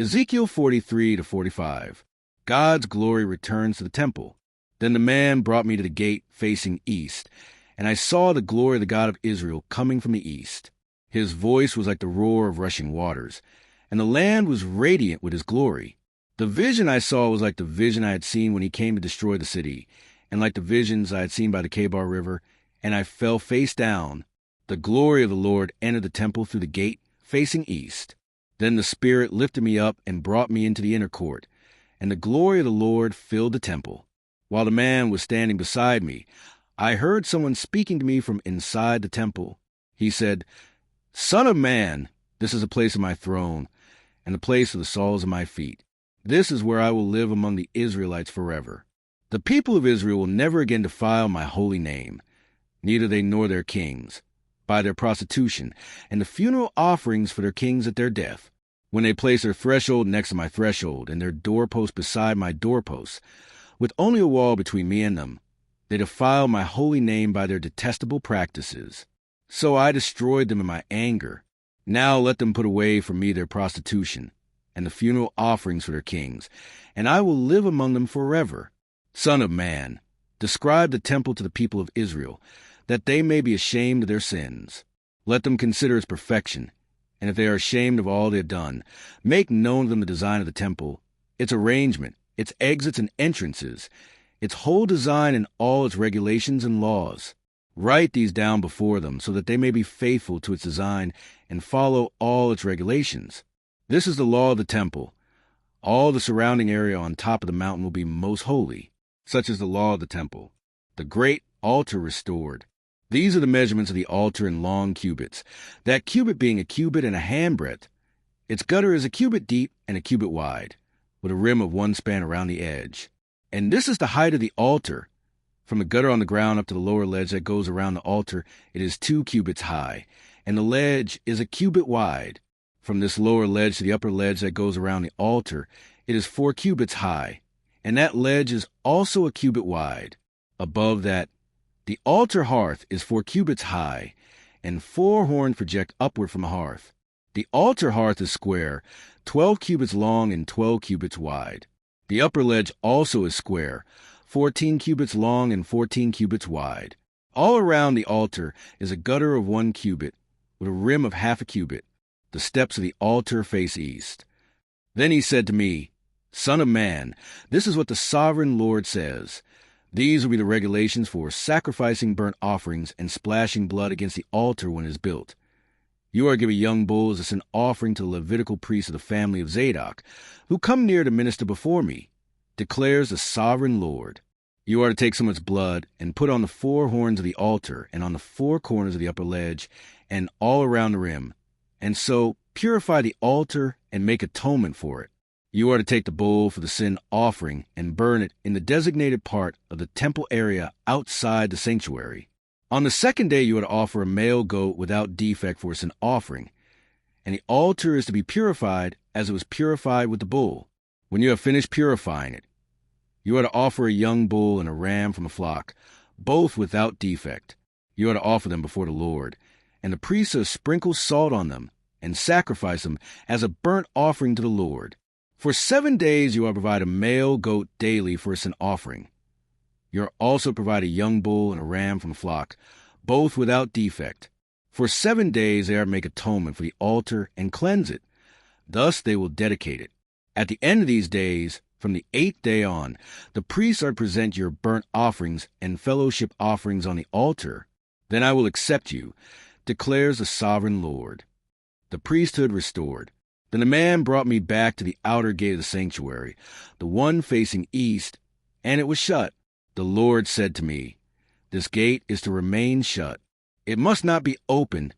Ezekiel 43 to 45. God's glory returns to the temple. Then the man brought me to the gate facing east, and I saw the glory of the God of Israel coming from the east. His voice was like the roar of rushing waters, and the land was radiant with his glory. The vision I saw was like the vision I had seen when he came to destroy the city, and like the visions I had seen by the Kebar River, and I fell face down. The glory of the Lord entered the temple through the gate facing east. Then the Spirit lifted me up and brought me into the inner court, and the glory of the Lord filled the temple. While the man was standing beside me, I heard someone speaking to me from inside the temple. He said, "Son of man, this is the place of my throne, and the place of the soles of my feet. This is where I will live among the Israelites forever. The people of Israel will never again defile my holy name, neither they nor their kings, by their prostitution, and the funeral offerings for their kings at their death. When they place their threshold next to my threshold, and their doorpost beside my doorposts, with only a wall between me and them, they defile my holy name by their detestable practices. So I destroyed them in my anger. Now let them put away from me their prostitution, and the funeral offerings for their kings, and I will live among them forever. Son of man, describe the temple to the people of Israel, that they may be ashamed of their sins. Let them consider its perfection, and if they are ashamed of all they have done, make known to them the design of the temple, its arrangement, its exits and entrances, its whole design and all its regulations and laws. Write these down before them, so that they may be faithful to its design and follow all its regulations. This is the law of the temple. All the surrounding area on top of the mountain will be most holy. Such is the law of the temple. The great altar restored. These are the measurements of the altar in long cubits, that cubit being a cubit and a handbreadth. Its gutter is a cubit deep and a cubit wide, with a rim of 1 span around the edge. And this is the height of the altar. From the gutter on the ground up to the lower ledge that goes around the altar, it is 2 cubits high, and the ledge is a cubit wide. From this lower ledge to the upper ledge that goes around the altar, it is 4 cubits high, and that ledge is also a cubit wide. Above that, the altar hearth is 4 cubits high, and 4 horns project upward from the hearth. The altar hearth is square, 12 cubits long and 12 cubits wide. The upper ledge also is square, 14 cubits long and 14 cubits wide. All around the altar is a gutter of 1 cubit, with a rim of half a cubit. The steps of the altar face east. Then he said to me, Son of man, this is what the sovereign Lord says. These will be the regulations for sacrificing burnt offerings and splashing blood against the altar when it is built. You are to give a young bull as a sin offering to the Levitical priests of the family of Zadok, who come near to minister before me, declares the sovereign Lord. You are to take some of its blood and put on the 4 horns of the altar and on the 4 corners of the upper ledge and all around the rim, and so purify the altar and make atonement for it. You are to take the bull for the sin offering and burn it in the designated part of the temple area outside the sanctuary. On the 2nd day you are to offer a male goat without defect for a sin offering, and the altar is to be purified as it was purified with the bull. When you have finished purifying it, you are to offer a young bull and a ram from a flock, both without defect. You are to offer them before the Lord, and the priests are to sprinkle salt on them and sacrifice them as a burnt offering to the Lord. For 7 days you are to provide a male goat daily for a sin offering. You are also to provide a young bull and a ram from a flock, both without defect. For 7 days they are to make atonement for the altar and cleanse it. Thus they will dedicate it. At the end of these days, from the 8th day on, the priests are to present your burnt offerings and fellowship offerings on the altar. Then I will accept you, declares the sovereign Lord. The priesthood restored. Then the man brought me back to the outer gate of the sanctuary, the one facing east, and it was shut. The Lord said to me, This gate is to remain shut. It must not be opened.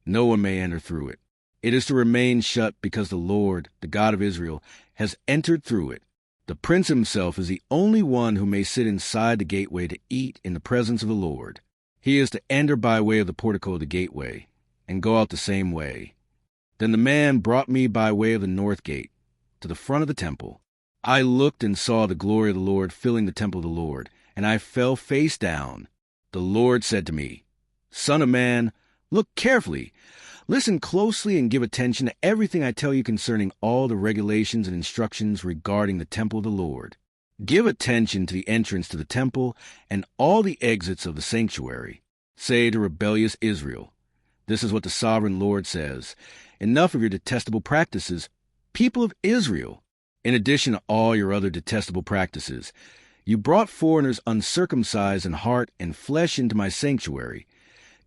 No one may enter through it. It is to remain shut because the Lord, the God of Israel, has entered through it. The prince himself is the only one who may sit inside the gateway to eat in the presence of the Lord. He is to enter by way of the portico of the gateway, and go out the same way. Then the man brought me by way of the north gate, to the front of the temple. I looked and saw the glory of the Lord filling the temple of the Lord, and I fell face down. The Lord said to me, Son of man, look carefully. Listen closely and give attention to everything I tell you concerning all the regulations and instructions regarding the temple of the Lord. Give attention to the entrance to the temple and all the exits of the sanctuary. Say to rebellious Israel, this is what the sovereign Lord says. Enough of your detestable practices, people of Israel. In addition to all your other detestable practices, you brought foreigners uncircumcised in heart and flesh into my sanctuary,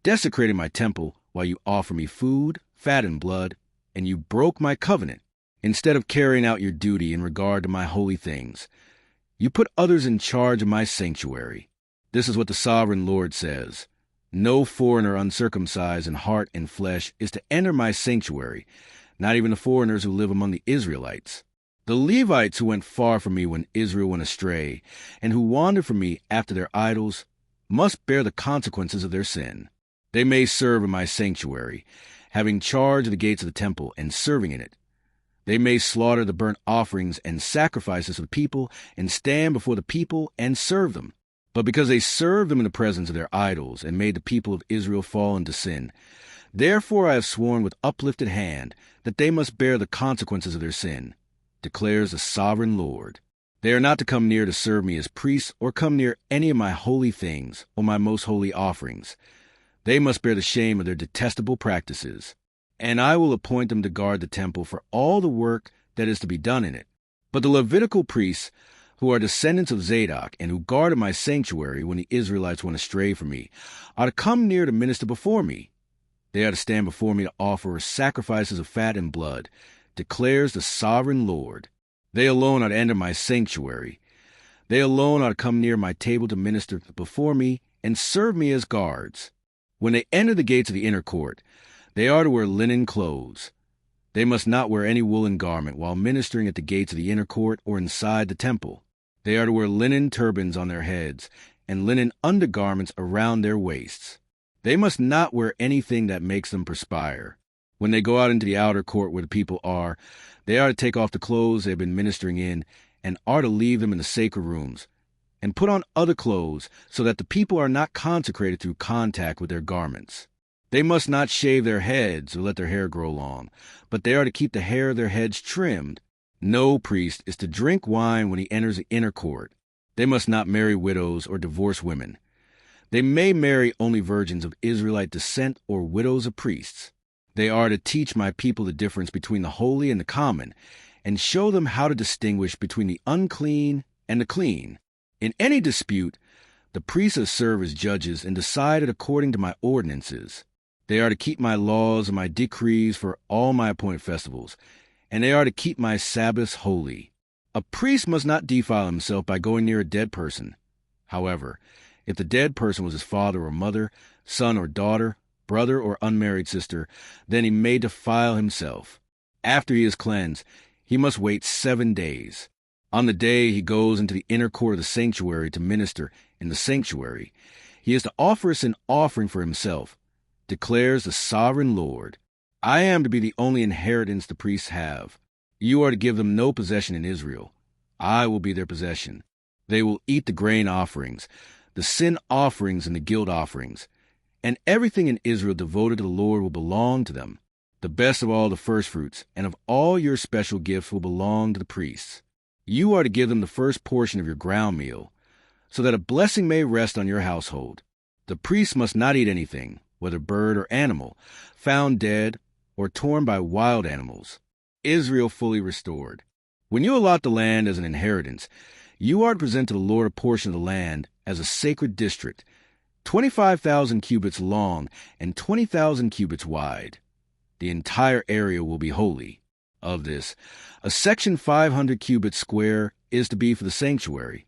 desecrating my temple while you offer me food, fat and blood, and you broke my covenant. Instead of carrying out your duty in regard to my holy things, you put others in charge of my sanctuary. This is what the sovereign Lord says. No foreigner uncircumcised in heart and flesh is to enter my sanctuary, not even the foreigners who live among the Israelites. The Levites who went far from me when Israel went astray, and who wandered from me after their idols, must bear the consequences of their sin. They may serve in my sanctuary, having charge of the gates of the temple and serving in it. They may slaughter the burnt offerings and sacrifices of the people and stand before the people and serve them. But because they served them in the presence of their idols and made the people of Israel fall into sin, therefore I have sworn with uplifted hand that they must bear the consequences of their sin, declares the sovereign Lord. They are not to come near to serve me as priests or come near any of my holy things or my most holy offerings. They must bear the shame of their detestable practices, and I will appoint them to guard the temple for all the work that is to be done in it. But the Levitical priests, who are descendants of Zadok and who guarded my sanctuary when the Israelites went astray from me, are to come near to minister before me. They are to stand before me to offer sacrifices of fat and blood, declares the sovereign Lord. They alone are to enter my sanctuary. They alone are to come near my table to minister before me and serve me as guards. When they enter the gates of the inner court, they are to wear linen clothes. They must not wear any woolen garment while ministering at the gates of the inner court or inside the temple. They are to wear linen turbans on their heads and linen undergarments around their waists. They must not wear anything that makes them perspire. When they go out into the outer court where the people are, they are to take off the clothes they have been ministering in and are to leave them in the sacred rooms, and put on other clothes so that the people are not consecrated through contact with their garments. They must not shave their heads or let their hair grow long, but they are to keep the hair of their heads trimmed. No priest is to drink wine when he enters the inner court. They must not marry widows or divorce women. They may marry only virgins of Israelite descent or widows of priests. They are to teach my people the difference between the holy and the common, and show them how to distinguish between the unclean and the clean. In any dispute, the priests are to serve as judges and decide it according to my ordinances. They are to keep my laws and my decrees for all my appointed festivals, and they are to keep my Sabbaths holy. A priest must not defile himself by going near a dead person. However, if the dead person was his father or mother, son or daughter, brother or unmarried sister, then he may defile himself. After he is cleansed, he must wait 7 days. On the day he goes into the inner court of the sanctuary to minister in the sanctuary, he is to offer a sin offering for himself, declares the sovereign Lord. I am to be the only inheritance the priests have. You are to give them no possession in Israel. I will be their possession. They will eat the grain offerings, the sin offerings and the guilt offerings, and everything in Israel devoted to the Lord will belong to them. The best of all the firstfruits and of all your special gifts will belong to the priests. You are to give them the first portion of your ground meal, so that a blessing may rest on your household. The priests must not eat anything, whether bird or animal, found dead or torn by wild animals. Israel fully restored. When you allot the land as an inheritance, you are to present to the Lord a portion of the land as a sacred district, 25,000 cubits long and 20,000 cubits wide. The entire area will be holy. Of this, a section 500 cubits square is to be for the sanctuary,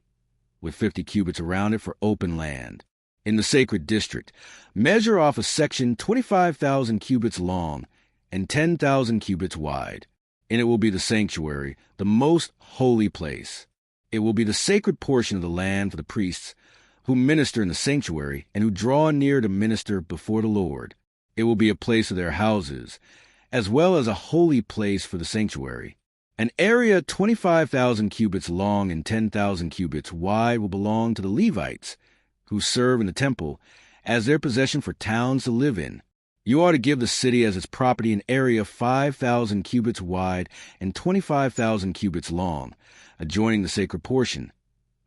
with 50 cubits around it for open land. In the sacred district, measure off a section 25,000 cubits long and 10,000 cubits wide, and it will be the sanctuary, the most holy place. It will be the sacred portion of the land for the priests who minister in the sanctuary and who draw near to minister before the Lord. It will be a place of their houses, as well as a holy place for the sanctuary. An area 25,000 cubits long and 10,000 cubits wide will belong to the Levites, who serve in the temple, as their possession for towns to live in. You are to give the city as its property an area 5,000 cubits wide and 25,000 cubits long, adjoining the sacred portion.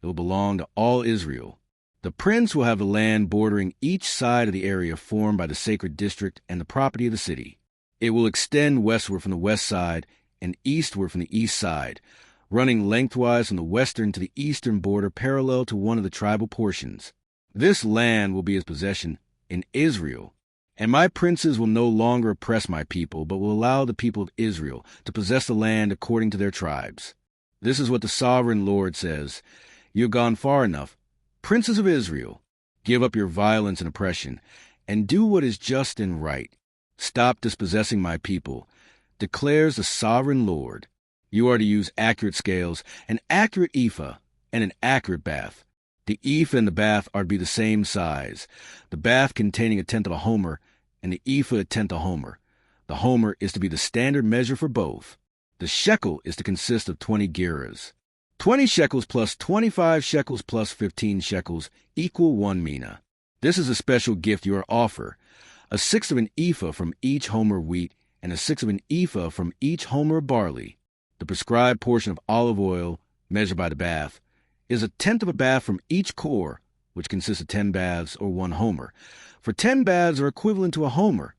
It will belong to all Israel. The prince will have the land bordering each side of the area formed by the sacred district and the property of the city. It will extend westward from the west side and eastward from the east side, running lengthwise from the western to the eastern border parallel to one of the tribal portions. This land will be his possession in Israel. And my princes will no longer oppress my people, but will allow the people of Israel to possess the land according to their tribes. This is what the sovereign Lord says. You have gone far enough. Princes of Israel, give up your violence and oppression, and do what is just and right. Stop dispossessing my people, declares the sovereign Lord. You are to use accurate scales, an accurate ephah, and an accurate bath. The ephah and the bath are to be the same size, the bath containing 1/10 of a homer, and the ephah 1/10 a homer. The homer is to be the standard measure for both. The shekel is to consist of 20 gerahs. 20 shekels plus 25 shekels plus 15 shekels equal 1 mina. This is a special gift you are to offer, 1/6 of an ephah from each homer of wheat, and 1/6 of an ephah from each homer of barley. The prescribed portion of olive oil, measured by the bath, is 1/10 of a bath from each core, which consists of 10 baths or 1 homer, for 10 baths are equivalent to a homer.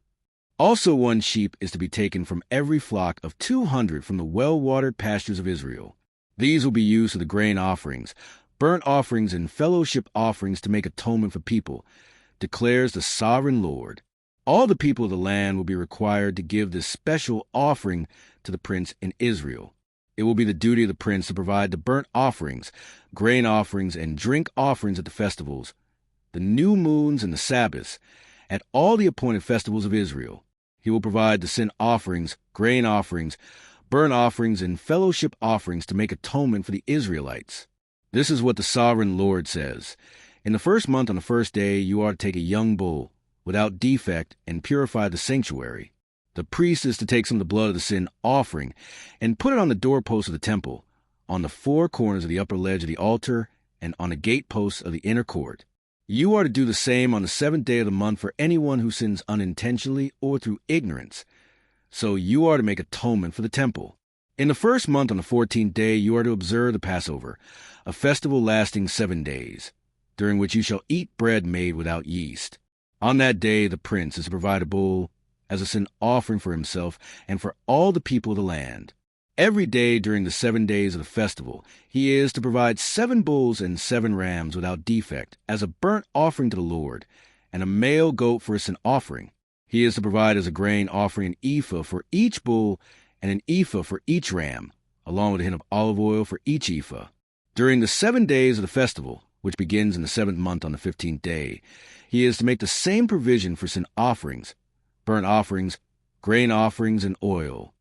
Also 1 sheep is to be taken from every flock of 200 from the well-watered pastures of Israel. These will be used for the grain offerings, burnt offerings, and fellowship offerings to make atonement for people, declares the sovereign Lord. All the people of the land will be required to give this special offering to the prince in Israel. It will be the duty of the prince to provide the burnt offerings, grain offerings, and drink offerings at the festivals, the new moons and the Sabbaths, at all the appointed festivals of Israel. He will provide the sin offerings, grain offerings, burnt offerings, and fellowship offerings to make atonement for the Israelites. This is what the sovereign Lord says. In the first month on the first day you are to take a young bull, without defect, and purify the sanctuary. The priest is to take some of the blood of the sin offering and put it on the doorposts of the temple, on the 4 corners of the upper ledge of the altar, and on the gateposts of the inner court. You are to do the same on the 7th day of the month for anyone who sins unintentionally or through ignorance. So you are to make atonement for the temple. In the first month on the 14th day you are to observe the Passover, a festival lasting 7 days, during which you shall eat bread made without yeast. On that day the prince is to provide a bull as a sin offering for himself and for all the people of the land. Every day during the 7 days of the festival, he is to provide 7 bulls and 7 rams without defect as a burnt offering to the Lord, and a male goat for a sin offering. He is to provide as a grain offering an ephah for each bull and an ephah for each ram, along with a hin of olive oil for each ephah. During the 7 days of the festival, which begins in the 7th month on the 15th day, he is to make the same provision for sin offerings, burnt offerings, grain offerings, and oil.